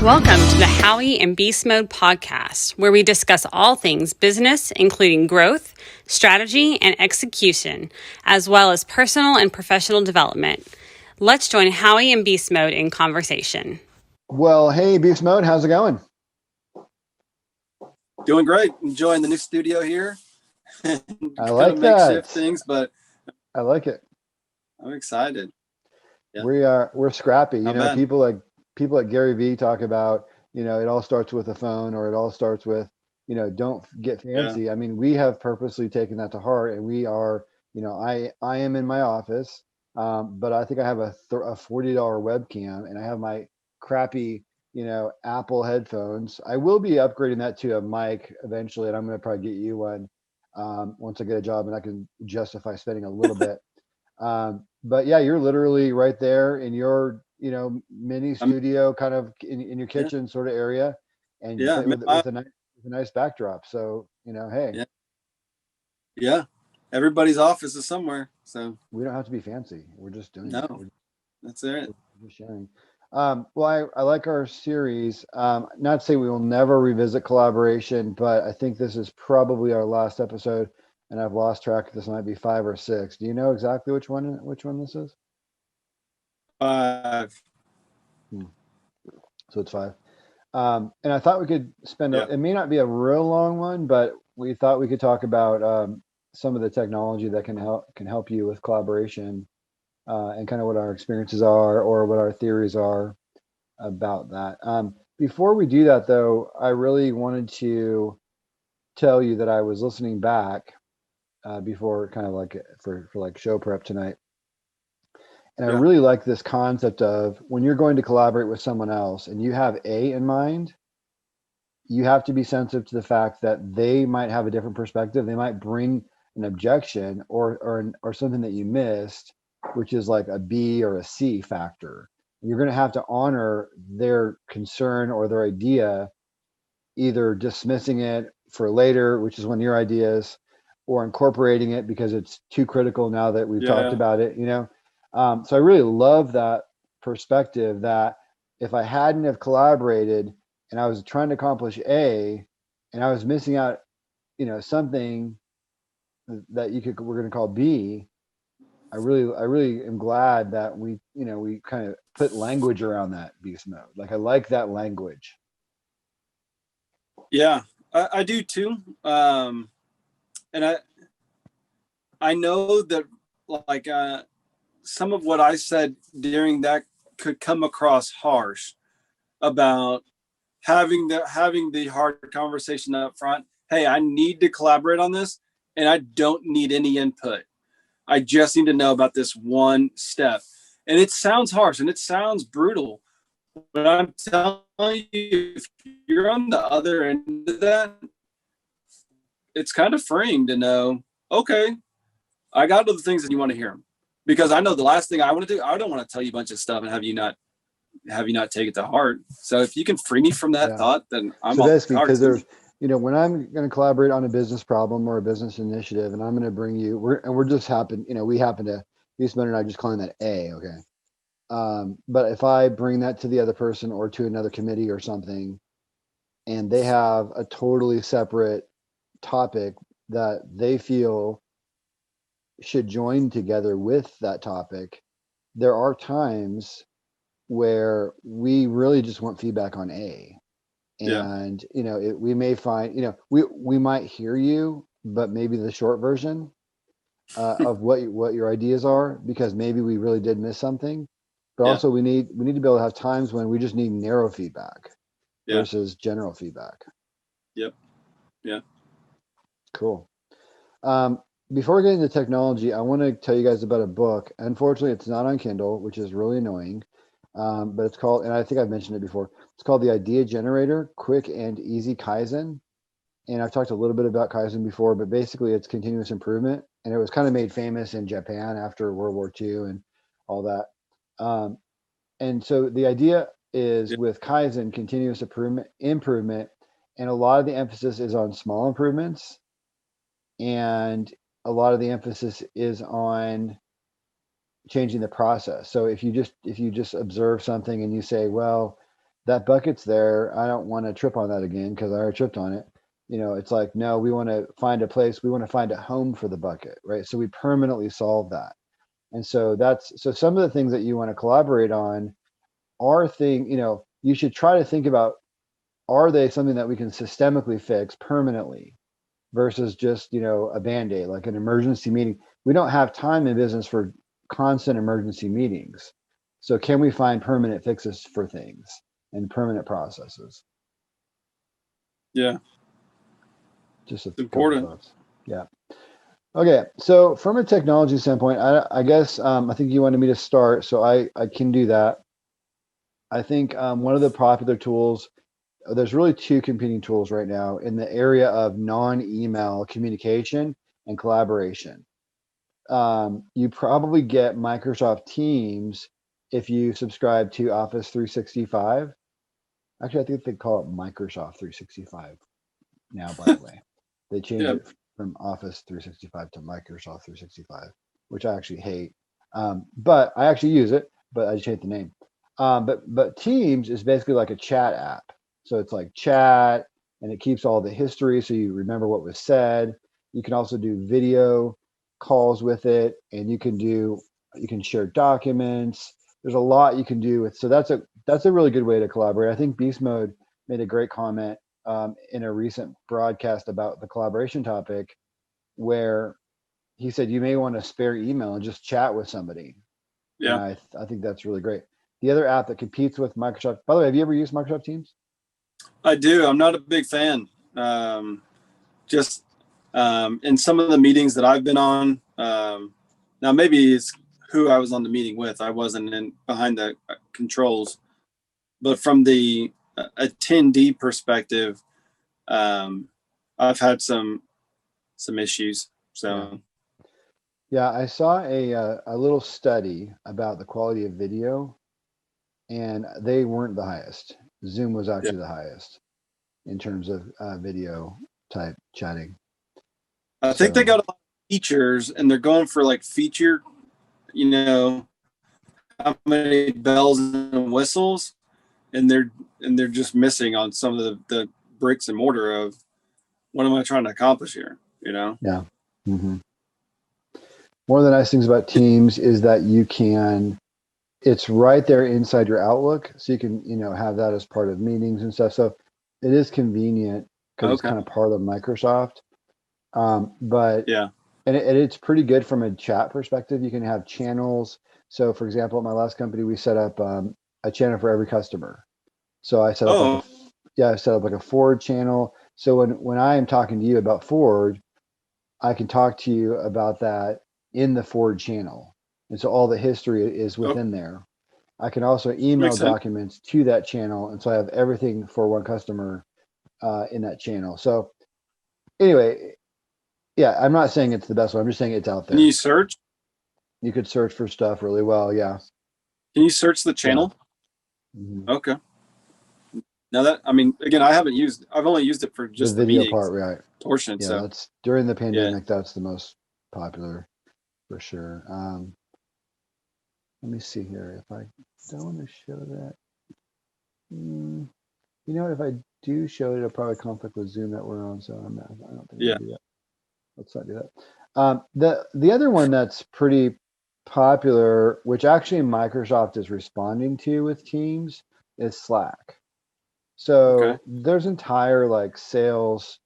Welcome to the Howie and Beastmode podcast, where we discuss all things business, including growth, strategy, and execution, as well as personal and professional development. Let's join Howie and Beastmode in conversation. Well, hey, Beastmode, how's it going? Doing great. Enjoying the new studio here. I like that. Makeshift things, but I like it. I'm excited. Yeah. We're scrappy. You know, people like Gary Vee talk about, you know, it all starts with a phone, or it all starts with, you know, don't get fancy. Yeah. I mean, we have purposely taken that to heart, and we are, you know, I am in my office, but I think I have a $40 webcam, and I have my crappy, you know, Apple headphones. I will be upgrading that to a mic eventually, and I'm going to probably get you one once I get a job and I can justify spending a little bit. But yeah, you're literally right there in your, you know, mini studio, kind of in your kitchen sort of area, and with a nice backdrop. So, you know, hey, yeah, everybody's office is somewhere, so we don't have to be fancy. We're just doing that's it. We're just sharing. Well, I like our series. Not to say we will never revisit collaboration, but I think this is probably our last episode, and I've lost track. This might be 5 or 6. Do you know exactly which one this is? 5. So it's 5. And I thought we could spend, it may not be a real long one, but we thought we could talk about some of the technology that can help you with collaboration, and kind of what our experiences are, or what our theories are about that. Before we do that, though, I really wanted to tell you that I was listening back before, kind of like for like show prep tonight. And I really like this concept of, when you're going to collaborate with someone else and you have A in mind, you have to be sensitive to the fact that they might have a different perspective. They might bring an objection or something that you missed, which is like a B or a C factor. You're going to have to honor their concern or their idea, either dismissing it for later, which is one of your ideas, or incorporating it because it's too critical now that we've talked about it, you know? So I really love that perspective, that if I hadn't have collaborated and I was trying to accomplish A and I was missing out, you know, something that we're going to call B, I really am glad that we kind of put language around that, Beastmode. Like, I like that language. Yeah, I do too. And I know that, like, some of what I said during that could come across harsh about having the hard conversation up front. Hey, I need to collaborate on this, and I don't need any input. I just need to know about this one step. And it sounds harsh and it sounds brutal, but I'm telling you, if you're on the other end of that, it's kind of freeing to know, okay, I got all the things that you want to hear. Because I know the last thing I want to do, I don't want to tell you a bunch of stuff and have you not take it to heart. So if you can free me from that thought, then I'm so basically, because there's, you know, when I'm going to collaborate on a business problem or a business initiative, and I'm going to bring you, we happen to, Beastmode and I just calling that A, okay. But if I bring that to the other person or to another committee or something, and they have a totally separate topic that they feel should join together with that topic, there are times where we really just want feedback on A. And, you know, we may find, you know, we might hear you, but maybe the short version of what your ideas are, because maybe we really did miss something. But also we need to be able to have times when we just need narrow feedback versus general feedback. Yep. Yeah. Cool. Before we get into technology, I want to tell you guys about a book. Unfortunately, it's not on Kindle, which is really annoying. But it's called, and I think I've mentioned it before, it's called The Idea Generator, Quick and Easy Kaizen. And I've talked a little bit about Kaizen before, but basically it's continuous improvement. And it was kind of made famous in Japan after World War II and all that. And so the idea is, with Kaizen, continuous improvement, and a lot of the emphasis is on small improvements. And a lot of the emphasis is on changing the process. So if you just observe something and you say, well, that bucket's there. I don't want to trip on that again because I already tripped on it. It's like, no, we want to find a place. We want to find a home for the bucket, right? So we permanently solve that. And so some of the things that you want to collaborate on are you should try to think about, are they something that we can systemically fix permanently versus just, a Band-Aid, like an emergency meeting. We don't have time in business for constant emergency meetings. So can we find permanent fixes for things and permanent processes? Yeah. Just a important. couple thoughts. Yeah. Okay. So from a technology standpoint, I guess I think you wanted me to start, so I can do that. I think one of the popular tools, there's really two competing tools right now in the area of non-email communication and collaboration. You probably get Microsoft Teams if you subscribe to Office 365. Actually, I think they call it Microsoft 365 now, by the way. They changed it from Office 365 to Microsoft 365, which I actually hate. But I actually use it, but I just hate the name. But Teams is basically like a chat app. So it's like chat, and it keeps all the history so you remember what was said. You can also do video calls with it, and you can share documents. There's a lot you can do with, so that's a really good way to collaborate. I think Beastmode made a great comment in a recent broadcast about the collaboration topic, where he said you may want to spare email and just chat with somebody. Yeah. And I think that's really great. The other app that competes with Microsoft, by the way, have you ever used Microsoft Teams? I do. I'm not a big fan. Just in some of the meetings that I've been on, now maybe it's who I was on the meeting with. I wasn't behind the controls, but from the attendee perspective, I've had some issues. So yeah, I saw a little study about the quality of video, and they weren't the highest. Zoom was actually the highest in terms of video type chatting. I think they got a lot of features, and they're going for like feature, how many bells and whistles, and they're just missing on some of the bricks and mortar of what am I trying to accomplish here, Yeah. Mm-hmm. One of the nice things about Teams is that it's right there inside your Outlook, so you can, have that as part of meetings and stuff. So it is convenient because it's kind of part of Microsoft. But and it's pretty good from a chat perspective. You can have channels. So for example, at my last company, we set up a channel for every customer. So I set up like a Ford channel. So when I am talking to you about Ford, I can talk to you about that in the Ford channel. And so all the history is within there. I can also email documents to that channel. And so I have everything for one customer in that channel. So anyway, yeah, I'm not saying it's the best one. I'm just saying it's out there. Can you search? You could search for stuff really well. Yeah. Can you search the channel? Yeah. Mm-hmm. Okay. Now again, I've only used it for just the video meetings part, right? portion. Yeah, so that's during the pandemic. That's the most popular for sure. Let me see here. If I don't want to show that, if I do show it, it'll probably conflict with Zoom that we're on. So I don't think I'll do that. Let's not do that. The other one that's pretty popular, which actually Microsoft is responding to with Teams, is Slack. So there's entire like sales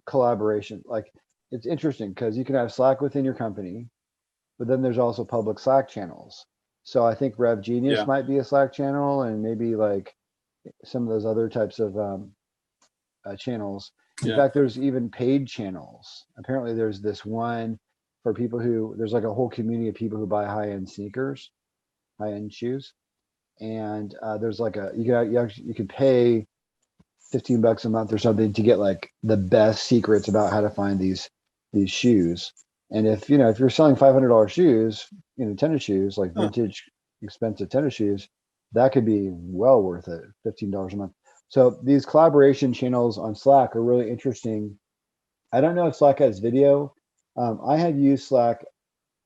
collaboration. Like it's interesting because you can have Slack within your company, but then there's also public Slack channels. So I think Rev Genius might be a Slack channel, and maybe like some of those other types of channels. In fact, there's even paid channels. Apparently there's this one for people there's like a whole community of people who buy high-end sneakers, high-end shoes. And there's like you can pay $15 a month or something to get like the best secrets about how to find these shoes. And if you're selling $500 shoes, tennis shoes, like vintage expensive tennis shoes, that could be well worth it, $15 a month. So these collaboration channels on Slack are really interesting. I don't know if Slack has video. I had used Slack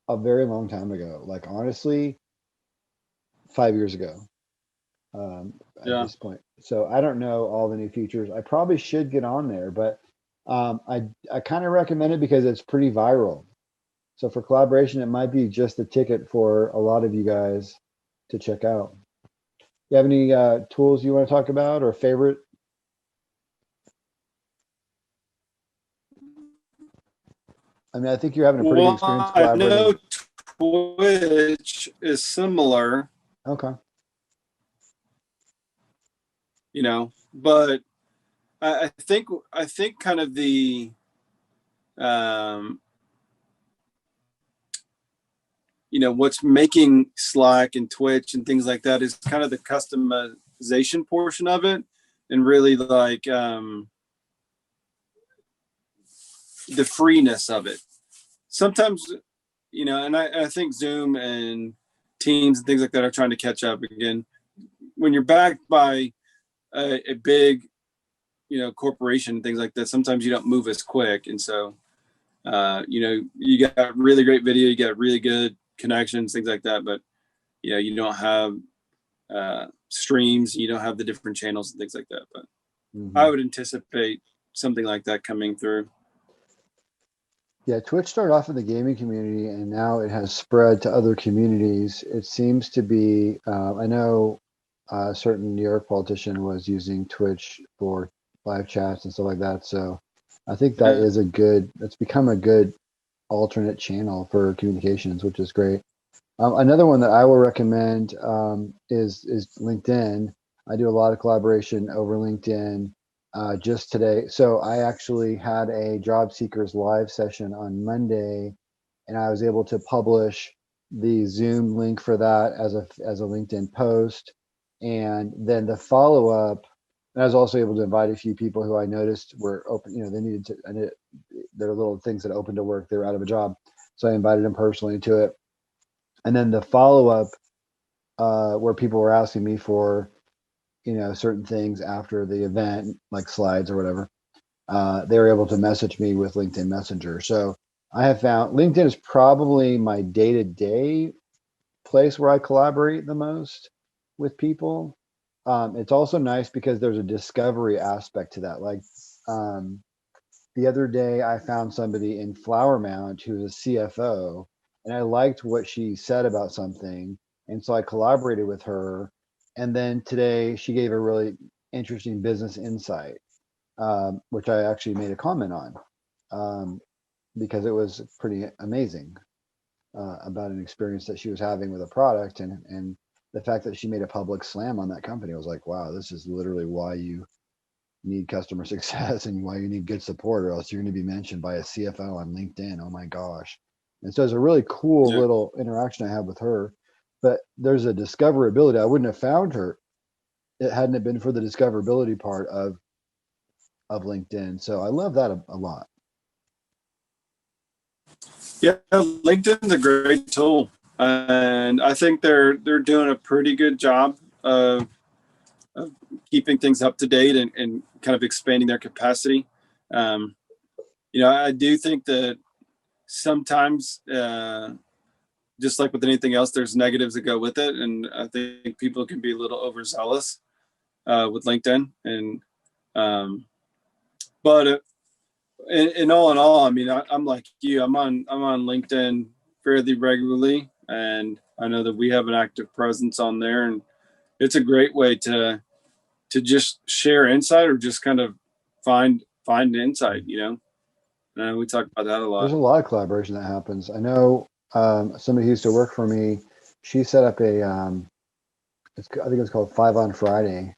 a very long time ago, like honestly, 5 years ago. at this point. So I don't know all the new features. I probably should get on there, but I kind of recommend it because it's pretty viral. So for collaboration, it might be just a ticket for a lot of you guys to check out. You have any tools you want to talk about or favorite? I mean, I think you're having a pretty good experience collaborating. I know Twitch is similar. Okay. You know, but I think kind of the you know, what's making Slack and Twitch and things like that is kind of the customization portion of it, and really like the freeness of it. Sometimes, you know, and I think Zoom and Teams and things like that are trying to catch up again. When you're backed by a big, you know, corporation and things like that, sometimes you don't move as quick. And so, you know, you got really great video, you got really good connections, things like that. But, you know, you don't have streams, you don't have the different channels and things like that. But I would anticipate something like that coming through. Yeah, Twitch started off in the gaming community and now it has spread to other communities. It seems to be, I know a certain New York politician was using Twitch for live chats and stuff like that. So I think that is it's become a good alternate channel for communications, which is great. Another one that I will recommend is LinkedIn. I do a lot of collaboration over LinkedIn. Just today, so I actually had a job seekers live session on Monday, and I was able to publish the Zoom link for that as a LinkedIn post, and then the follow up. And I was also able to invite a few people who I noticed were open. You know, they needed to. There are little things that opened to work. They were out of a job, so I invited them personally to it. And then the follow up, where people were asking me for, you know, certain things after the event, like slides or whatever, they were able to message me with LinkedIn Messenger. So I have found LinkedIn is probably my day-to-day place where I collaborate the most with people. It's also nice because there's a discovery aspect to that. Like the other day, I found somebody in Flower Mount who's a CFO, and I liked what she said about something. And so I collaborated with her. And then today she gave a really interesting business insight, which I actually made a comment on because it was pretty amazing about an experience that she was having with a product. And the fact that she made a public slam on that company, I was like, wow, this is literally why you need customer success and why you need good support, or else you're going to be mentioned by a CFO on LinkedIn. Oh my gosh. And so it's a really cool little interaction I had with her. But there's a discoverability. I wouldn't have found her it hadn't it been for the discoverability part of LinkedIn. So I love that a lot. Yeah, LinkedIn's a great tool, and I think they're doing a pretty good job of keeping things up to date and kind of expanding their capacity. You know, I do think that sometimes, just like with anything else, there's negatives that go with it, and I think people can be a little overzealous with LinkedIn. And but in all, I mean, I'm like you. I'm on LinkedIn fairly regularly, and I know that we have an active presence on there, and it's a great way to just share insight or just kind of find insight. You know, and we talk about that a lot. There's a lot of collaboration that happens. I know somebody who used to work for me. She set up a I think it's called 5 on Friday.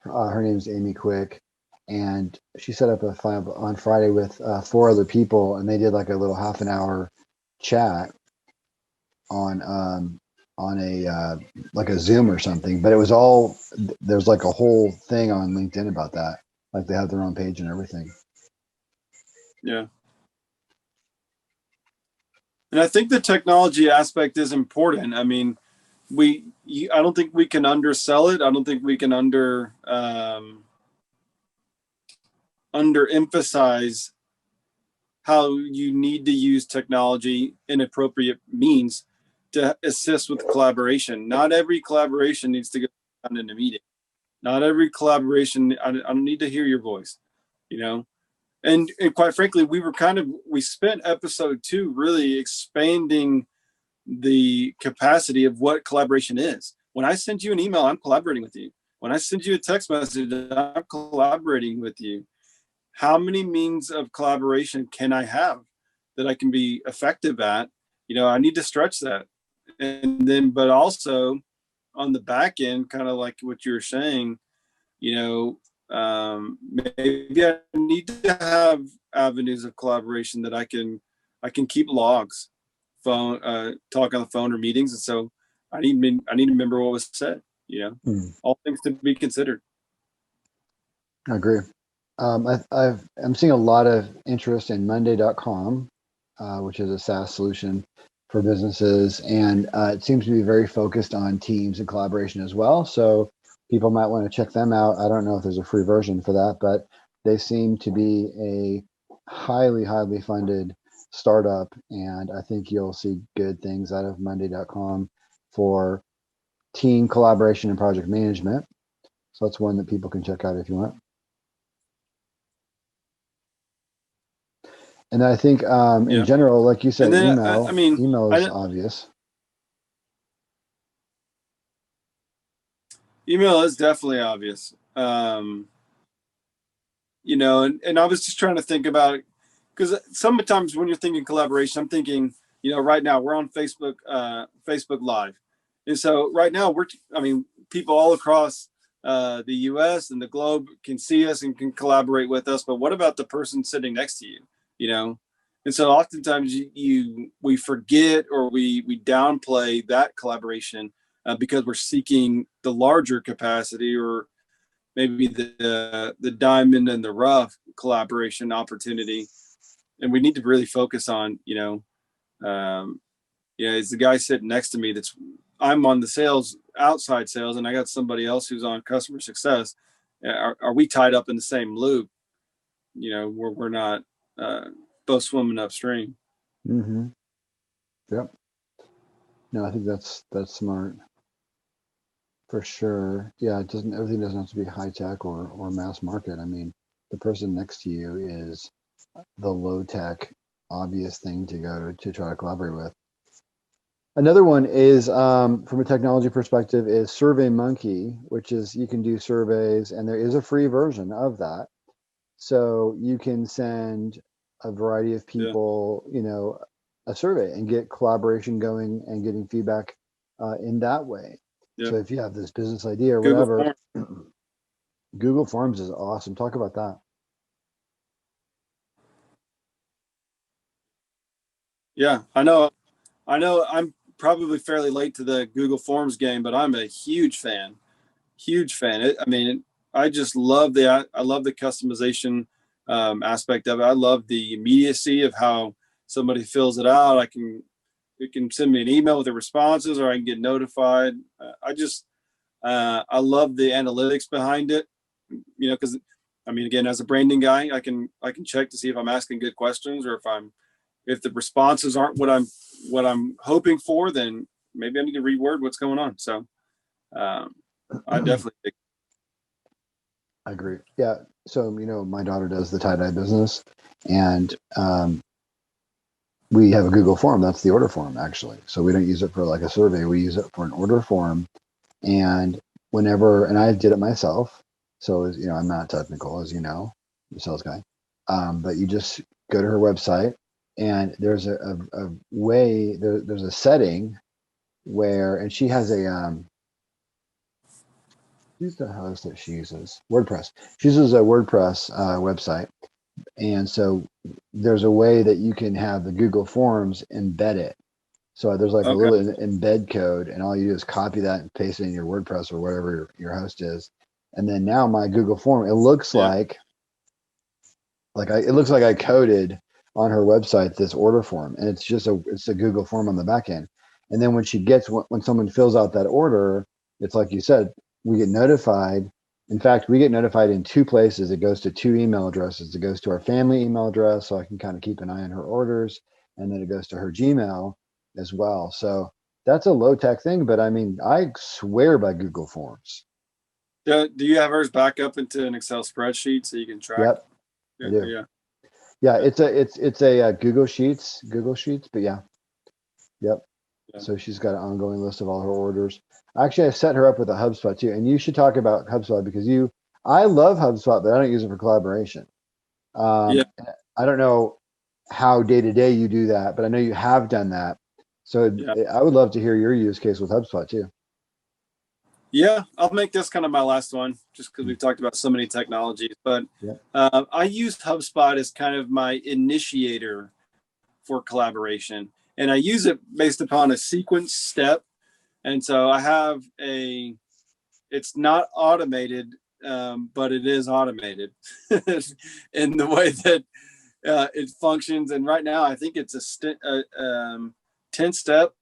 Her name's Amy Quick, and she set up a 5 on Friday with 4 other people, and they did like a little half an hour chat on a like a Zoom or something. But it was all there's like a whole thing on LinkedIn about that. Like they have their own page and everything. Yeah. And I think the technology aspect is important. I mean, I don't think we can undersell it. I don't think we can underemphasize how you need to use technology in appropriate means to assist with collaboration. Not every collaboration needs to go down in a meeting. Not every collaboration, I don't need to hear your voice, you know? And quite frankly, we spent episode 2 really expanding the capacity of what collaboration is. When I send you an email, I'm collaborating with you. When I send you a text message, I'm collaborating with you. How many means of collaboration can I have that I can be effective at? I need to stretch that. And then, but also on the back end, kind of like what you were saying, maybe I need to have avenues of collaboration that I can keep logs, talk on the phone or meetings. And so I need to remember what was said, all things to be considered. I agree. I'm seeing a lot of interest in Monday.com, which is a SaaS solution for businesses. And it seems to be very focused on teams and collaboration as well. So people might want to check them out. I don't know if there's a free version for that, but they seem to be a highly, highly funded startup. And I think you'll see good things out of Monday.com for team collaboration and project management. So that's one that people can check out if you want. And I think in general, like you said, then, email is obvious. Email is definitely obvious. And I was just trying to think about it, because sometimes when you're thinking collaboration, I'm thinking, right now we're on Facebook Live. And so right now people all across the US and the globe can see us and can collaborate with us. But what about the person sitting next to you? And so oftentimes we forget, or we downplay that collaboration because we're seeking the larger capacity, or maybe the diamond in the rough collaboration opportunity. And we need to really focus on, is the guy sitting next to me I'm on the outside sales, and I got somebody else who's on customer success. Are we tied up in the same loop? Where we're not both swimming upstream. Mm-hmm. Yep. No, I think that's smart for sure. Yeah, everything doesn't have to be high tech or mass market. I mean, the person next to you is the low tech, obvious thing to go to try to collaborate with. Another one is from a technology perspective is SurveyMonkey, which is you can do surveys, and there is a free version of that. So you can send a variety of people, a survey and get collaboration going and getting feedback in that way. Yeah. So if you have this business idea or whatever, Google Forms is awesome. Talk about that. Yeah, I know I'm probably fairly late to the Google Forms game, but I'm a huge fan. I just love the customization aspect of it. I love the immediacy of how somebody fills it out. It can send me an email with the responses, or I can get notified. I love the analytics behind it, because again, as a branding guy, I can check to see if I'm asking good questions, or if the responses aren't what I'm hoping for, then maybe I need to reword what's going on. So I definitely think. I agree. Yeah. So, my daughter does the tie-dye business, and we have a Google form. That's the order form, actually. So we don't use it for like a survey. We use it for an order form. And and I did it myself. So, I'm not technical, as the sales guy. But you just go to her website, and there's a way, there's a setting where, and she has who's the host that she uses? WordPress. She uses a WordPress website. And so there's a way that you can have the Google Forms embed it. So there's like a little embed code, and all you do is copy that and paste it in your WordPress or whatever your host is. And then now my Google Form, it looks like I coded on her website this order form, and it's a Google Form on the back end. And then when someone fills out that order, it's like you said, we get notified. In fact, we get notified in 2 places. It goes to 2 email addresses. It goes to our family email address, so I can kind of keep an eye on her orders, and then it goes to her Gmail as well. So that's a low tech thing, but I swear by Google Forms. Do you have hers back up into an Excel spreadsheet so you can track? Yep. I do. Yeah, it's a Google Sheets, but yeah. Yep. Yeah. So she's got an ongoing list of all her orders. Actually, I set her up with a HubSpot too. And you should talk about HubSpot because I love HubSpot, but I don't use it for collaboration. Yeah. I don't know how day to day you do that, but I know you have done that. So I would love to hear your use case with HubSpot too. Yeah, I'll make this kind of my last one just because we've talked about so many technologies. But I use HubSpot as kind of my initiator for collaboration. And I use it based upon a sequence step. And so I have it's not automated, but it is automated in the way that it functions. And right now, I think it's a 10-step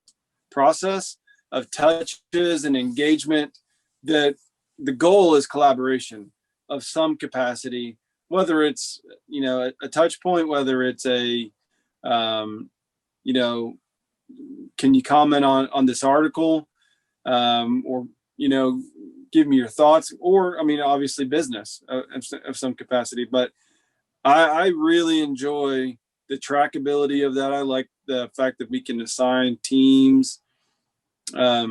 process of touches and engagement that the goal is collaboration of some capacity, whether it's, a touch point, whether it's a, can you comment on this article, or, give me your thoughts, or, obviously business of some capacity. But I really enjoy the trackability of that. I like the fact that we can assign teams. I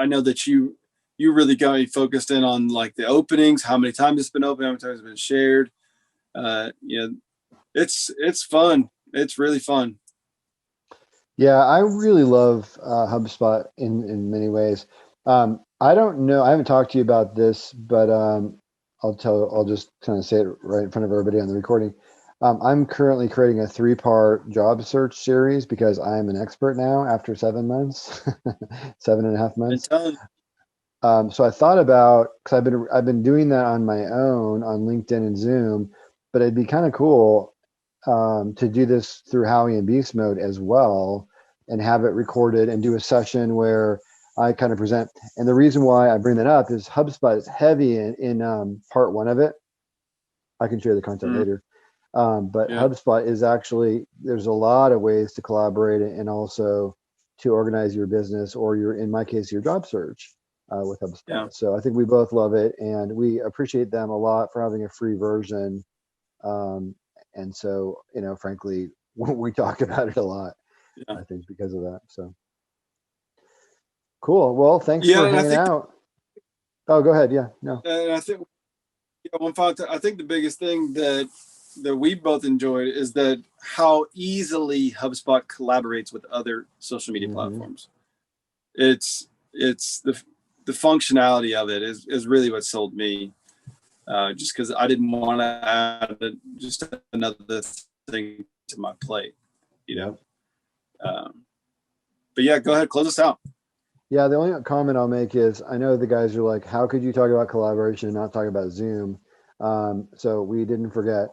know that you really got me focused in on like the openings, how many times it's been open, how many times it's been shared. It's fun. It's really fun. Yeah, I really love HubSpot in many ways. I don't know. I haven't talked to you about this, but I'll just kind of say it right in front of everybody on the recording. I'm currently creating a 3-part job search series because I'm an expert now after 7 months, 7.5 months. So I thought about, because I've been doing that on my own on LinkedIn and Zoom, but it'd be kind of cool to do this through Howie and Beastmode as well, and have it recorded and do a session where I kind of present. And the reason why I bring that up is HubSpot is heavy in part 1 of it. I can share the content later. But HubSpot is actually, there's a lot of ways to collaborate and also to organize your business, or in my case, your job search with HubSpot. Yeah. So I think we both love it, and we appreciate them a lot for having a free version. And so, frankly, we talk about it a lot, I think, because of that. So cool. Well, thanks for hanging out. Oh, go ahead. Yeah, no. And I think, I think the biggest thing that we both enjoyed is that how easily HubSpot collaborates with other social media platforms. It's the functionality of it is really what sold me. Just because I didn't want to add just another thing to my plate, But yeah, go ahead, close us out. Yeah, the only comment I'll make is, I know the guys are like, how could you talk about collaboration and not talk about Zoom? So we didn't forget,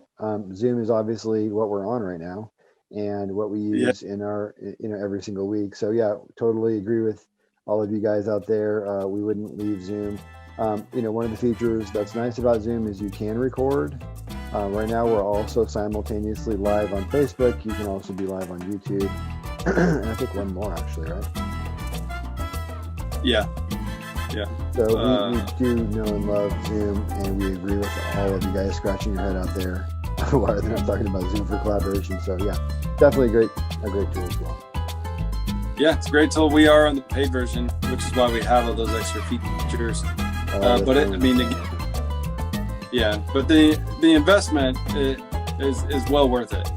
Zoom is obviously what we're on right now and what we use in our, every single week. So yeah, totally agree with all of you guys out there. We wouldn't leave Zoom. One of the features that's nice about Zoom is you can record. Right now, we're also simultaneously live on Facebook. You can also be live on YouTube. And I think one more actually, right? Yeah. So we do know and love Zoom, and we agree with all of you guys scratching your head out there why they're not talking about Zoom for collaboration. So yeah, definitely a great tool as well. Yeah, it's a great tool. We are on the paid version, which is why we have all those extra features. But the investment is well worth it.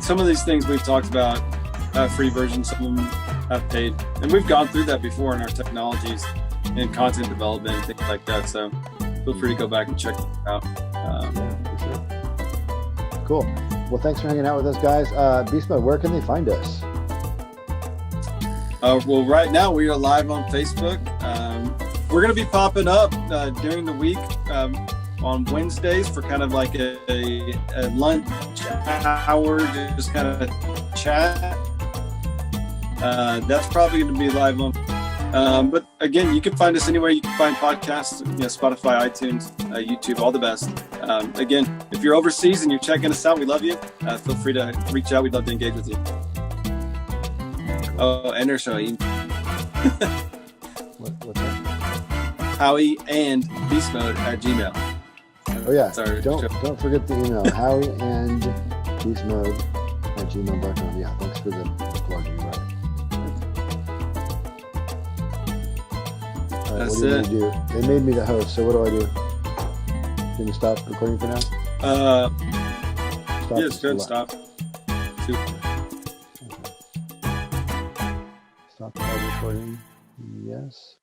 Some of these things we've talked about have free versions, some of them have paid, and we've gone through that before in our technologies and content development and things like that. So feel free to go back and check them out. For sure. Cool. Well, thanks for hanging out with us, guys. Beastmode, where can they find us? Well, right now we are live on Facebook. We're going to be popping up during the week on Wednesdays for kind of like a lunch hour, just kind of chat. That's probably going to be live on. But again, you can find us anywhere you can find podcasts, Spotify, iTunes, YouTube, all the best. Again, if you're overseas and you're checking us out, we love you. Feel free to reach out. We'd love to engage with you. Oh, and there's what's that? Howie and Beastmode at Gmail. Oh yeah, Sorry, don't forget the email, Howie and Beastmode at gmail.com. Yeah, thanks for the plug. You're right. All right, That's what do you it. want to do? They made me the host, so what do I do? Can you stop recording for now? Stop. Yes, good. Stop. Stop recording. Yes.